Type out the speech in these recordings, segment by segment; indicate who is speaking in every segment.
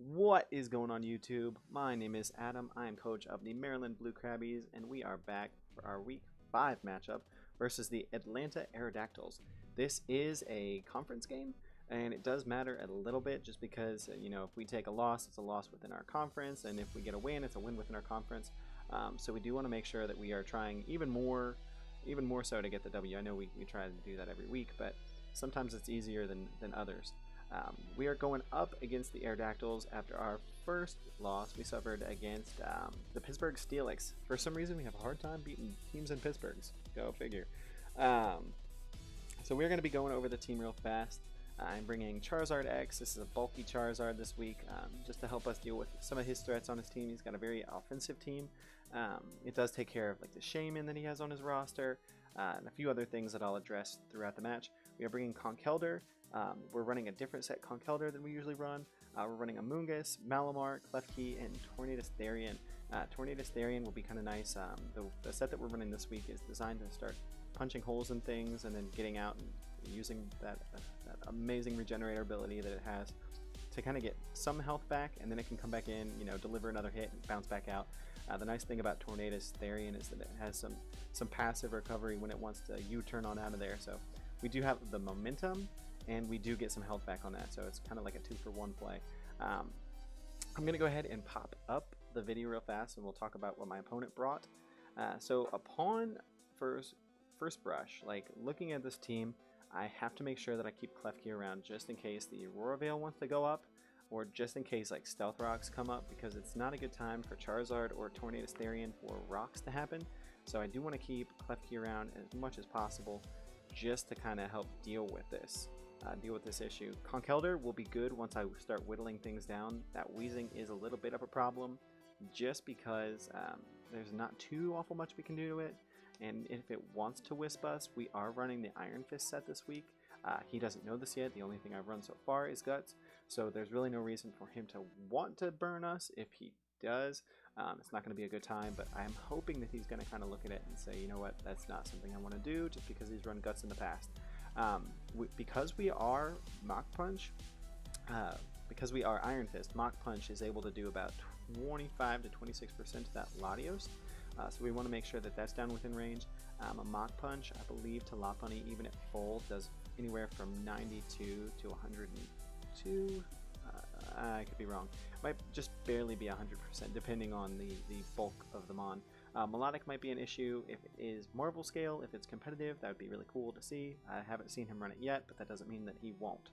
Speaker 1: What is going on YouTube? My name is Adam. I am coach of the Maryland Blue Krabbys, and we are back for our Week 5 matchup versus the Atlanta Aerodactyls. This is a conference game, and it does matter a little bit just because, if we take a loss, it's a loss within our conference, and if we get a win, it's a win within our conference. So we do want to make sure that we are trying even more so to get the W. I know we try to do that every week, but sometimes it's easier than others. We are going up against the Aerodactyls after our first loss we suffered against the Pittsburgh Steelix. For some reason, we have a hard time beating teams in Pittsburgh. Go figure. So we're going to be going over the team real fast. I'm bringing Charizard X. This is a bulky Charizard this week, just to help us deal with some of his threats on his team. He's got a very offensive team. It does take care of like the Shaman that he has on his roster, and a few other things that I'll address throughout the match. We are bringing Conkeldurr. We're running a different set Conkeldurr than we usually run. We're running Amoonguss, Malamar, Klefki, and Tornadus Therian. Tornadus Therian will be kind of nice. The set that we're running this week is designed to start punching holes in things and then getting out and using that amazing regenerator ability that it has to kind of get some health back, and then it can come back in, deliver another hit and bounce back out. The nice thing about Tornadus Therian is that it has some passive recovery when it wants to U-turn on out of there. So we do have the momentum, and we do get some health back on that, so it's kind of like a 2-for-1 play. I'm going to go ahead and pop up the video real fast, and we'll talk about what my opponent brought. So upon first brush, like looking at this team, I have to make sure that I keep Klefki around just in case the Aurora Veil wants to go up, or just in case like Stealth Rocks come up, because it's not a good time for Charizard or Tornadus Therian for rocks to happen. So I do want to keep Klefki around as much as possible just to kind of help deal with this issue. Conkeldurr will be good once I start whittling things down. That wheezing is a little bit of a problem just because there's not too awful much we can do to it. And if it wants to wisp us, we are running the Iron Fist set this week. He doesn't know this yet. The only thing I've run so far is Guts, so there's really no reason for him to want to burn us. If he does, it's not going to be a good time, but I'm hoping that he's going to kind of look at it and say, you know what, that's not something I want to do, just because he's run Guts in the past. Because we are Mach Punch, because we are Iron Fist, Mach Punch is able to do about 25 to 26% of that Latios. So we want to make sure that that's down within range. A Mach Punch, I believe, to Lopunny, even at full, does anywhere from 92 to 102. I could be wrong. Might just barely be 100%, depending on the bulk of the Mon. Melodic might be an issue if it is Marvel scale. If it's competitive, that would be really cool to see. I haven't seen him run it yet, but that doesn't mean that he won't.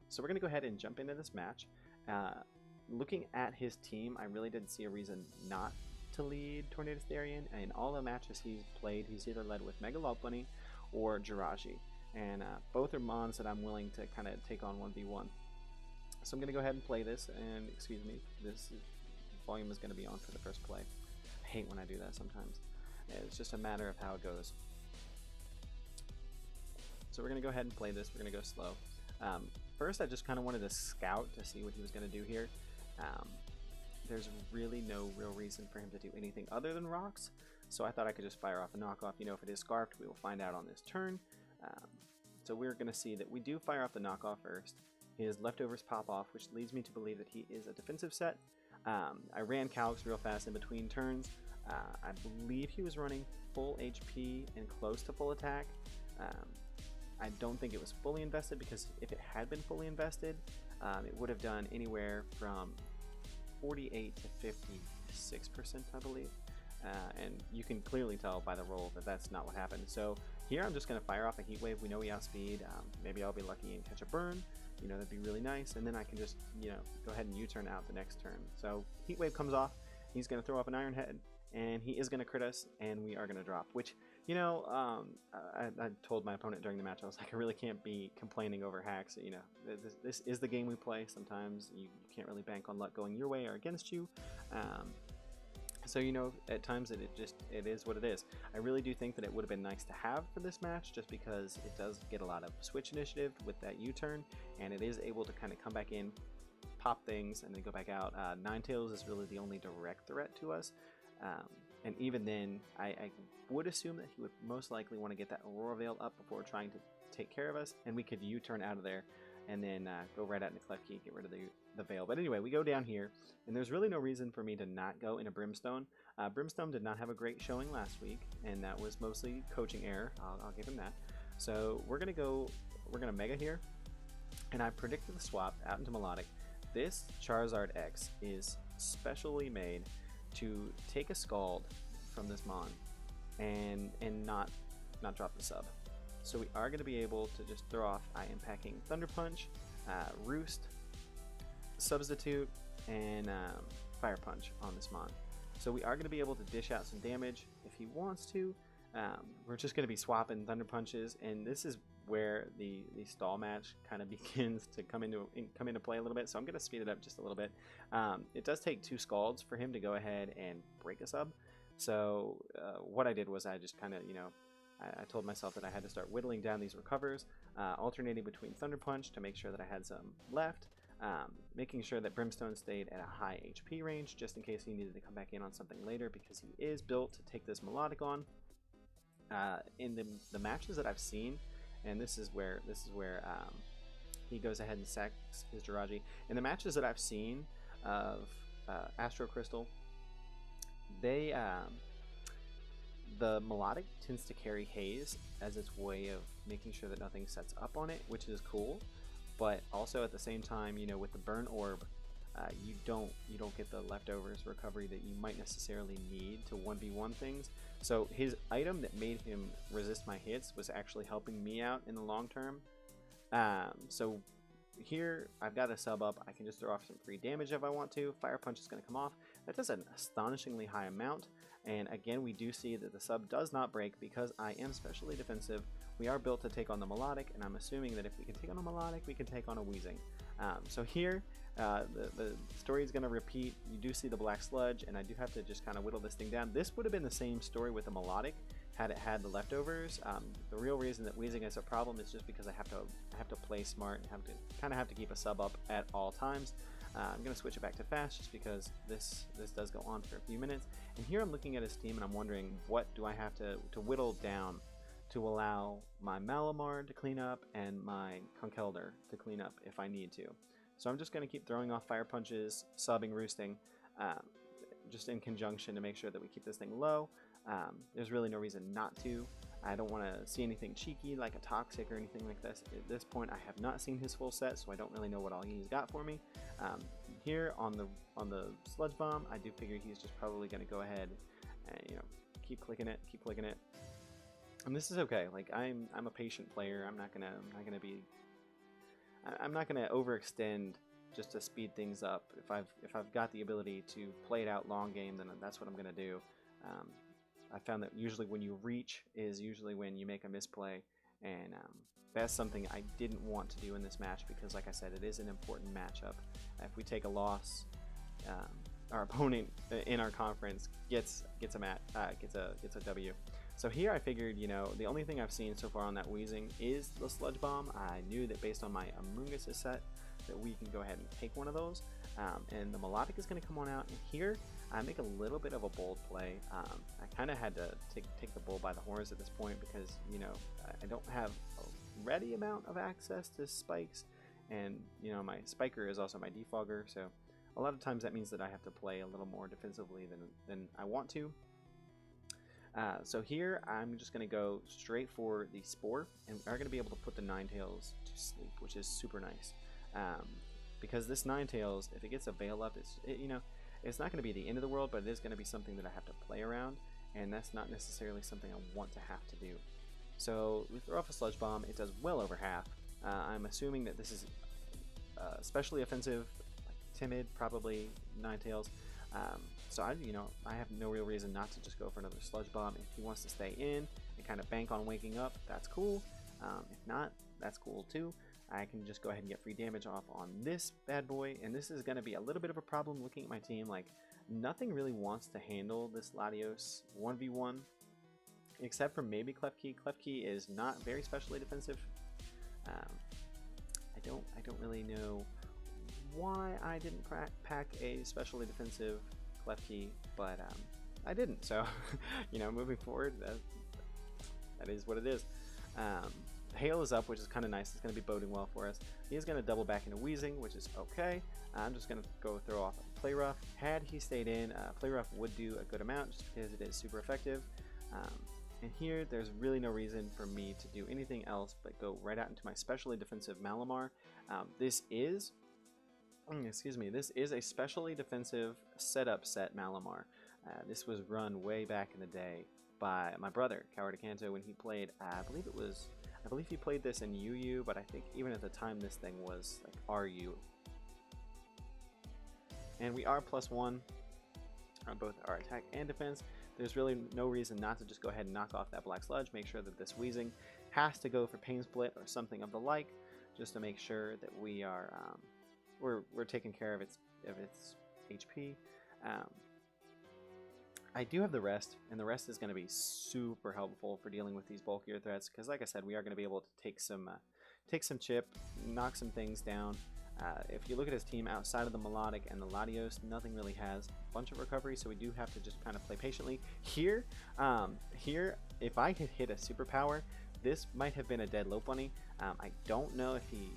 Speaker 1: So we're going to go ahead and jump into this match. Looking at his team, I really didn't see a reason not to lead Tornadus Therian. In all the matches he's played, he's either led with Mega Lopunny or Jirachi, and both are Mons that I'm willing to kind of take on 1v1. So I'm going to go ahead and play this, and excuse me, this volume is going to be on for the first play. I hate when I do that sometimes. It's just a matter of how it goes. So we're going to go ahead and play this. We're going to go slow. First, I just kind of wanted to scout to see what he was going to do here. There's really no real reason for him to do anything other than rocks, so I thought I could just fire off a knockoff. If it is Scarfed, we will find out on this turn. So we're going to see that we do fire off the knockoff first. His leftovers pop off, which leads me to believe that he is a defensive set. I ran Calix real fast in between turns. I believe he was running full HP and close to full attack. I don't think it was fully invested, because if it had been fully invested, it would have done anywhere from 48 to 56%, I believe. And you can clearly tell by the roll that that's not what happened. So here I'm just going to fire off a Heat Wave. We know we outspeed. Maybe I'll be lucky and catch a burn. That'd be really nice. And then I can just, go ahead and U-turn out the next turn. So Heat Wave comes off. He's going to throw up an Iron Head, and he is going to crit us, and we are going to drop. Which, I told my opponent during the match, I was like, I really can't be complaining over hacks. This is the game we play. Sometimes you can't really bank on luck going your way or against you. So at times it is what it is. I really do think that it would have been nice to have for this match, just because it does get a lot of switch initiative with that U-turn, and it is able to kind of come back in, pop things, and then go back out. Ninetales is really the only direct threat to us. And even then, I would assume that he would most likely want to get that Aurora Veil up before trying to take care of us, and we could U-turn out of there and then go right out into Clef Key, get rid of the Veil. But anyway, we go down here, and there's really no reason for me to not go into Brimstone. Brimstone did not have a great showing last week, and that was mostly coaching error. I'll give him that. So we're gonna Mega here, and I predicted the swap out into Melodic. This Charizard X is specially made to take a Scald from this Mon and not drop the sub. So we are going to be able to just throw off I Am Packing Thunder Punch, Roost, Substitute, and Fire Punch on this Mon. So we are going to be able to dish out some damage if he wants to. We're just going to be swapping Thunder Punches, and this is where the stall match kind of begins to come into play a little bit. So I'm going to speed it up just a little bit. It does take 2 Scalds for him to go ahead and break a sub. So what I did was I just kind of, I told myself that I had to start whittling down these recovers, alternating between Thunder Punch to make sure that I had some left, making sure that Brimstone stayed at a high HP range just in case he needed to come back in on something later, because he is built to take this Melodic on. In the matches that I've seen, and this is where he goes ahead and sacks his Jirachi. In the matches that I've seen of Astro Crystal, the Melodic tends to carry Haze as its way of making sure that nothing sets up on it, which is cool. But also at the same time, with the Burn Orb, you don't get the leftovers recovery that you might necessarily need to 1v1 things. So his item that made him resist my hits was actually helping me out in the long term. So here I've got a sub up. I can just throw off some free damage if I want to. Fire Punch is going to come off. That does an astonishingly high amount. And again, we do see that the sub does not break because I am specially defensive. We are built to take on the Melodic, and I'm assuming that if we can take on a Melodic, we can take on a Weezing. So here, the story is going to repeat. You do see the Black Sludge, and I do have to just kind of whittle this thing down. This would have been the same story with the Melodic had it had the leftovers. The real reason that Weezing is a problem is just because I have to play smart and have to keep a sub up at all times. I'm going to switch it back to fast just because this does go on for a few minutes. And here I'm looking at his team and I'm wondering, what do I have to whittle down to allow my Malamar to clean up and my Conkeldurr to clean up if I need to. So I'm just going to keep throwing off Fire Punches, subbing, roosting, just in conjunction to make sure that we keep this thing low. There's really no reason not to. I don't want to see anything cheeky like a Toxic or anything like this. At this point, I have not seen his full set, so I don't really know what all he's got for me. Here on the Sludge Bomb, I do figure he's just probably going to go ahead and keep clicking it. And this is okay. Like I'm a patient player. I'm not gonna overextend just to speed things up. If I've got the ability to play it out long game, then that's what I'm gonna do. I found that usually when you reach is usually when you make a misplay, and that's something I didn't want to do in this match because, like I said, it is an important matchup. If we take a loss, our opponent in our conference gets a W. So here I figured, the only thing I've seen so far on that Weezing is the Sludge Bomb. I knew that based on my Amoonguss set that we can go ahead and take one of those. And the Melodic is going to come on out. And here I make a little bit of a bold play. I kind of had to take the bull by the horns at this point because, I don't have a ready amount of access to spikes. And, my Spiker is also my defogger. So a lot of times that means that I have to play a little more defensively than I want to. So here I'm just going to go straight for the Spore, and we are going to be able to put the Ninetales to sleep, which is super nice. Because this Ninetales, if it gets a Veil up, it's not going to be the end of the world, but it is going to be something that I have to play around, and that's not necessarily something I want to have to do. So we throw off a Sludge Bomb. It does well over half. I'm assuming that this is especially offensive, like timid, probably Ninetales. So I have no real reason not to just go for another Sludge Bomb. If he wants to stay in and kind of bank on waking up, that's cool. If not, that's cool too. I can just go ahead and get free damage off on this bad boy, and this is going to be a little bit of a problem looking at my team. Like, nothing really wants to handle this Latios 1v1, except for maybe Clef Key. Clef Key is not very specially defensive. I don't really know why I didn't pack a specially defensive Clef Key, but I didn't. So moving forward, that is what it is. Hail is up, which is kind of nice. It's going to be boding well for us. He is going to double back into Wheezing, which is okay. I'm just going to go throw off Play Rough. Had he stayed in, Play Rough would do a good amount just because it is super effective. And here, there's really no reason for me to do anything else but go right out into my specially defensive Malamar. This is a specially defensive setup set Malamar. This was run way back in the day by my brother, Coward Canto, when he played, I believe he played this in UU, but I think even at the time this thing was like RU. And we are +1 on both our attack and defense. There's really no reason not to just go ahead and knock off that Black Sludge. Make sure that this Wheezing has to go for Pain Split or something of the like, just to make sure that we are we're taking care of its HP. I do have the rest, and the rest is going to be super helpful for dealing with these bulkier threats, because like I said, we are going to be able to take some chip, knock some things down. If you look at his team outside of the Melodic and the Latios, nothing really has a bunch of recovery, so we do have to just kind of play patiently. Here, if I had hit a superpower, this might have been a dead Lopunny. I don't know if he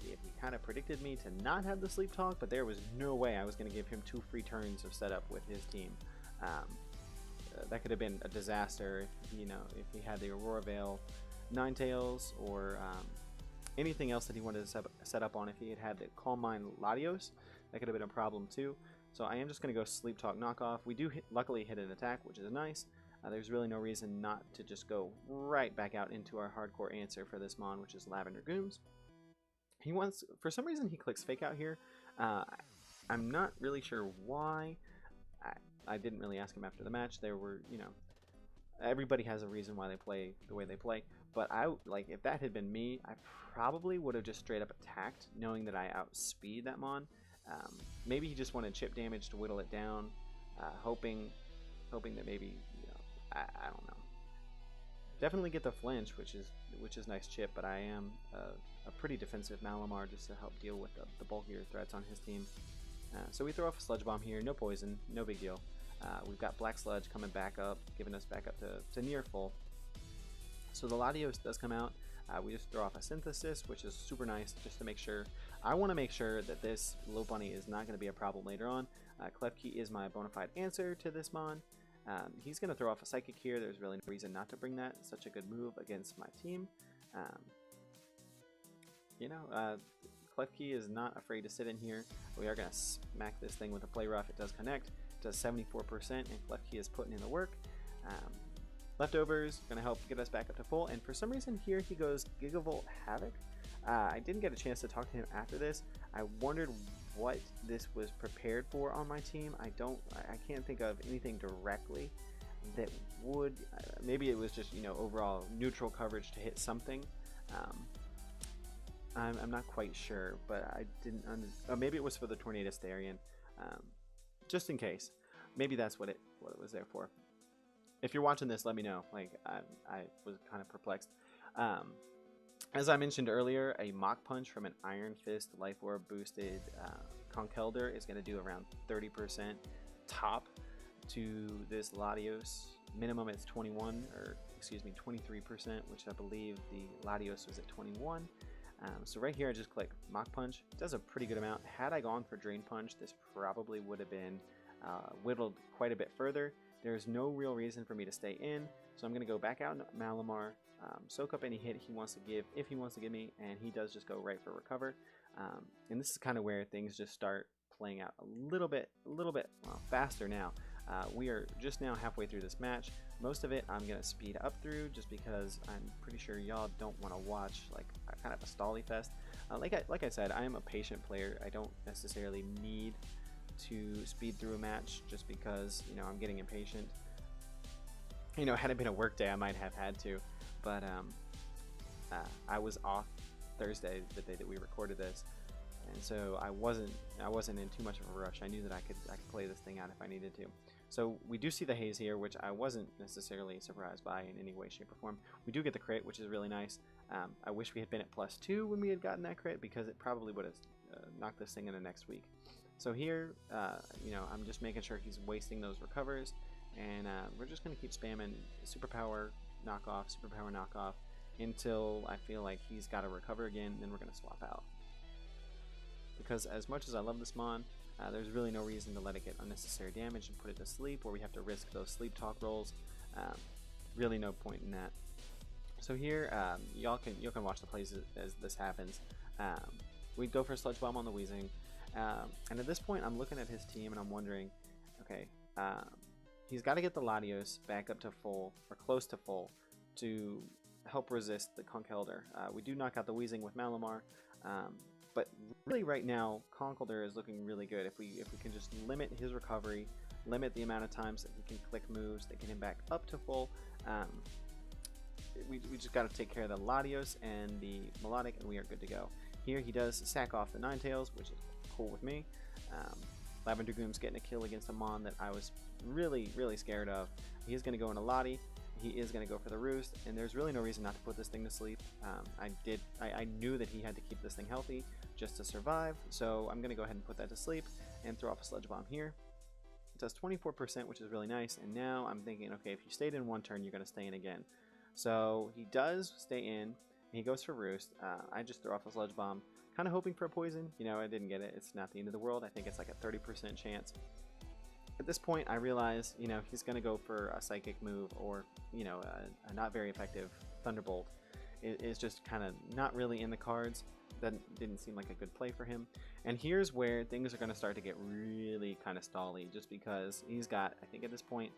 Speaker 1: kind of predicted me to not have the Sleep Talk, but there was no way I was going to give him 2 free turns of setup with his team. That could have been a disaster if, if he had the Aurora Veil, Ninetales, or anything else that he wanted to set up on. If he had the Calm Mind Latios, that could have been a problem too. So I am just going to go Sleep Talk Knockoff. We do luckily hit an attack, which is nice. There's really no reason not to just go right back out into our hardcore answer for this Mon, which is Lavender Gooms. He wants, for some reason, he clicks Fake Out here. I'm not really sure why. I didn't really ask him after the match. There were, everybody has a reason why they play the way they play. But if that had been me, I probably would have just straight up attacked, knowing that I outspeed that Mon. Maybe he just wanted chip damage to whittle it down, hoping that maybe, I don't know. Definitely get the flinch, which is nice chip, but I am a pretty defensive Malamar just to help deal with the bulkier threats on his team. So we throw off a Sludge Bomb here, no poison, no big deal. We've got Black Sludge coming back up, giving us back up to near full. So the Latios does come out. We just throw off a Synthesis, which is super nice, just to make sure. I want to make sure that this Lopunny is not going to be a problem later on. Klefki is my bona fide answer to this Mon. He's going to throw off a Psychic here. There's really no reason not to bring that. It's such a good move against my team. Klefki is not afraid to sit in here. We are going to smack this thing with a Play Rough. It does connect. It does 74%, and Klefki is putting in the work. Leftovers, going to help get us back up to full. And for some reason here he goes Gigavolt Havoc. I didn't get a chance to talk to him after this. I wondered what this was prepared for on my team. I can't think of anything directly that would, maybe it was just, overall neutral coverage to hit something. I'm not quite sure, but I didn't, maybe it was for the Tornado Starion, just in case. Maybe that's what it was there for. If you're watching this, let me know. I was kind of perplexed. As I mentioned earlier, a Mach Punch from an Iron Fist Life Orb boosted Conkeldurr is going to do around 30% top to this Latios. Minimum it's 23%, which I believe the Latios was at 21. So right here I just click Mach Punch. It does a pretty good amount. Had I gone for Drain Punch, this probably would have been whittled quite a bit further. There's no real reason for me to stay in, so I'm going to go back out into Malamar, soak up any hit he wants to give, if he wants to give me, and he does just go right for Recover. And this is kind of where things just start playing out a little bit faster now. We are just now halfway through this match. Most of it I'm going to speed up through just because I'm pretty sure y'all don't want to watch like kind of a stally fest. Like I said, I am a patient player. I don't necessarily need to speed through a match just because I'm getting impatient. Had it been a work day I might have had to, but I was off Thursday, the day that we recorded this, and so I wasn't in too much of a rush. I knew that I could play this thing out if I needed to. So we do see the haze here, which I wasn't necessarily surprised by in any way, shape, or form. We do get the crit, which is really nice. I wish we had been at +2 when we had gotten that crit, because it probably would have knocked this thing into next week. So here, I'm just making sure he's wasting those recovers, and we're just going to keep spamming Superpower Knockoff, until I feel like he's got to recover again, then we're going to swap out. Because as much as I love this Mon, there's really no reason to let it get unnecessary damage and put it to sleep, where we have to risk those sleep talk rolls. Really no point in that. So here, y'all can watch the plays as this happens. We'd go for Sludge Bomb on the Weezing, and at this point I'm looking at his team and I'm wondering, okay, he's got to get the Latios back up to full, or close to full, to help resist the Conkeldurr. We do knock out the Weezing with Malamar, but really right now Conkeldurr is looking really good. If we can just limit his recovery, limit the amount of times that he can click moves that get him back up to full, we just got to take care of the Latios and the Melodic, and we are good to go. Here he does sack off the Ninetales, which is cool with me. Lavender Goom's getting a kill against a Mon that I was really scared of. He's going to go into Lottie. He is going to go for the Roost, and there's really no reason not to put this thing to sleep. I knew that he had to keep this thing healthy just to survive, so I'm going to go ahead and put that to sleep and throw off a Sludge Bomb here. It does 24%, which is really nice, and now I'm thinking, okay, if you stayed in one turn, you're going to stay in again. So he does stay in, and he goes for Roost. I just throw off a Sludge Bomb, kind of hoping for a poison. You know, I didn't get it. It's not the end of the world. I think it's like a 30% chance. At this point, I realize, you know, he's going to go for a Psychic move, or, you know, a not very effective Thunderbolt. It is just kind of not really in the cards. That didn't seem like a good play for him. And here's where things are going to start to get really kind of stally, just because he's got, I think at this point,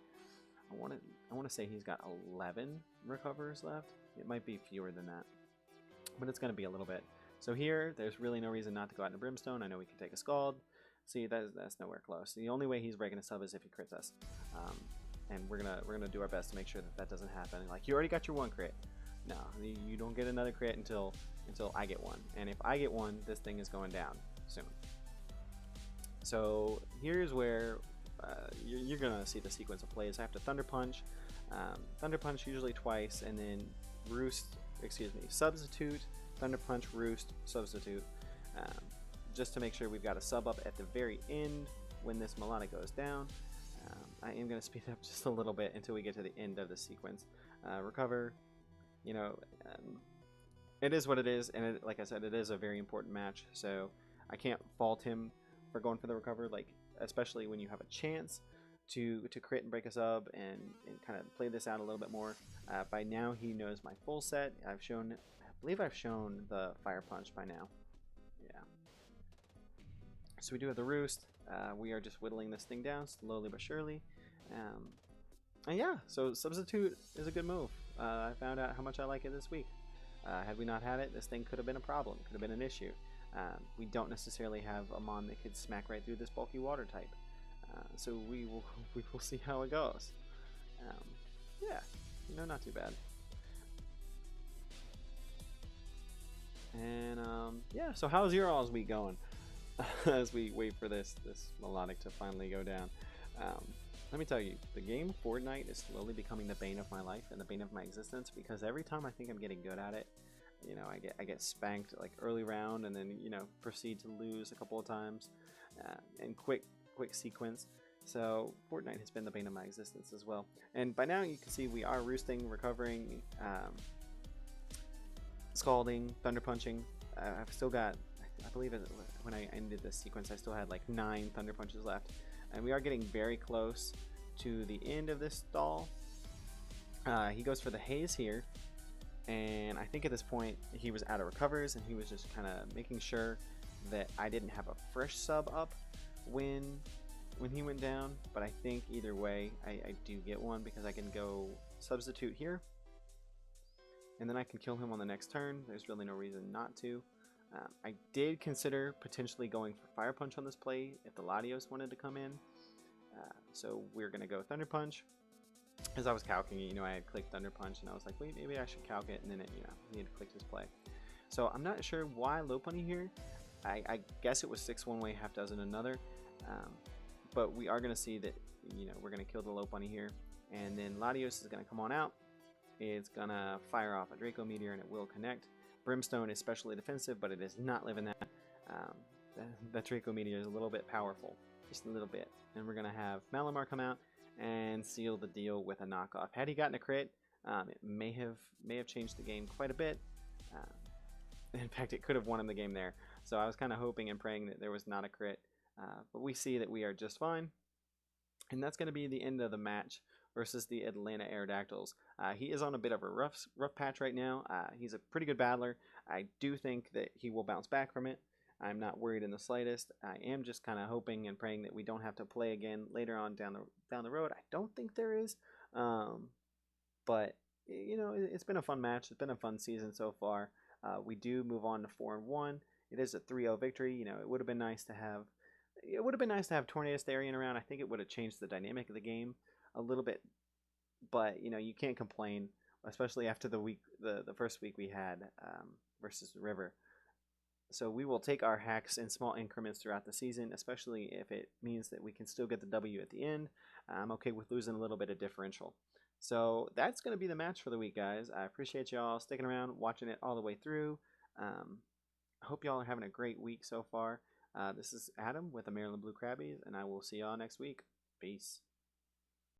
Speaker 1: I want to say he's got 11 recovers left. It might be fewer than that, but it's going to be a little bit. So here, there's really no reason not to go out into Brimstone. I know we can take a Scald. See, that's nowhere close. The only way he's breaking a sub is if he crits us, and we're gonna do our best to make sure that doesn't happen. Like, you already got your one crit. No, you don't get another crit until I get one. And if I get one, this thing is going down soon. So here's where you're gonna see the sequence of plays. I have to Thunder Punch usually twice, and then Substitute, Thunder Punch, Roost, Substitute, just to make sure we've got a sub up at the very end when this Melodic goes down. I am going to speed up just a little bit until we get to the end of the sequence. Recover, you know, it is what it is, and like I said, it is a very important match, so I can't fault him for going for the recover, like, especially when you have a chance to crit and break a sub and kind of play this out a little bit more. By now he knows my full set. I believe I've shown the Fire Punch by now. Yeah. So we do have the Roost. We are just whittling this thing down slowly but surely. And yeah, so Substitute is a good move. I found out how much I like it this week. Had we not had it, this thing could have been a problem, could have been an issue. We don't necessarily have a Mon that could smack right through this bulky water type. So we will see how it goes. Yeah, you know, not too bad. And yeah, so how's your all's week going? As we wait for this Melodic to finally go down. Let me tell you, the game Fortnite is slowly becoming the bane of my life and the bane of my existence, because every time I think I'm getting good at it, you know, I get spanked like early round, and then, you know, proceed to lose a couple of times in quick sequence. So Fortnite has been the bane of my existence as well. And by now you can see we are roosting, recovering, scalding, thunder punching. I've still got, I believe when I ended this sequence, I still had like 9 thunder punches left. And we are getting very close to the end of this stall. He goes for the haze here, and I think at this point he was out of recovers, and he was just kind of making sure that I didn't have a fresh sub up when he went down. But I think either way I do get one, because I can go substitute here, and then I can kill him on the next turn. There's really no reason not to. I did consider potentially going for Fire Punch on this play if the Latios wanted to come in. So we're going to go Thunder Punch. As I was calcing it, you know, I had clicked Thunder Punch, and I was like, wait, maybe I should calc it, and then it, you know, he had clicked his play. So I'm not sure why Lopunny here. I guess it was 6 one way, half dozen another. But we are going to see that, you know, we're going to kill the Lopunny here, and then Latios is going to come on out. It's going to fire off a Draco Meteor, and it will connect. Brimstone is specially defensive, but it is not living that. That Draco Meteor is a little bit powerful, just a little bit. And we're going to have Malamar come out and seal the deal with a knockoff. Had he gotten a crit, It may have changed the game quite a bit. In fact, it could have won him the game there. So I was kind of hoping and praying that there was not a crit. But we see that we are just fine. And that's going to be the end of the match versus the Atlanta Aerodactyls. He is on a bit of a rough patch right now. He's a pretty good battler. I do think that he will bounce back from it. I'm not worried in the slightest. I am just kind of hoping and praying that we don't have to play again later on down the road. I don't think there is. But, you know, it's been a fun match. It's been a fun season so far. We do move on to 4-1. It is a 3-0 victory. You know, it would have been nice to have Tornado Therian around. I think it would have changed the dynamic of the game a little bit. But, you know, you can't complain, especially after the first week we had versus River. So we will take our hacks in small increments throughout the season, especially if it means that we can still get the W at the end. I'm okay with losing a little bit of differential. So that's going to be the match for the week, guys. I appreciate y'all sticking around, watching it all the way through. I hope y'all are having a great week so far. This is Adam with the Maryland Blue Krabbys, and I will see y'all next week. Peace.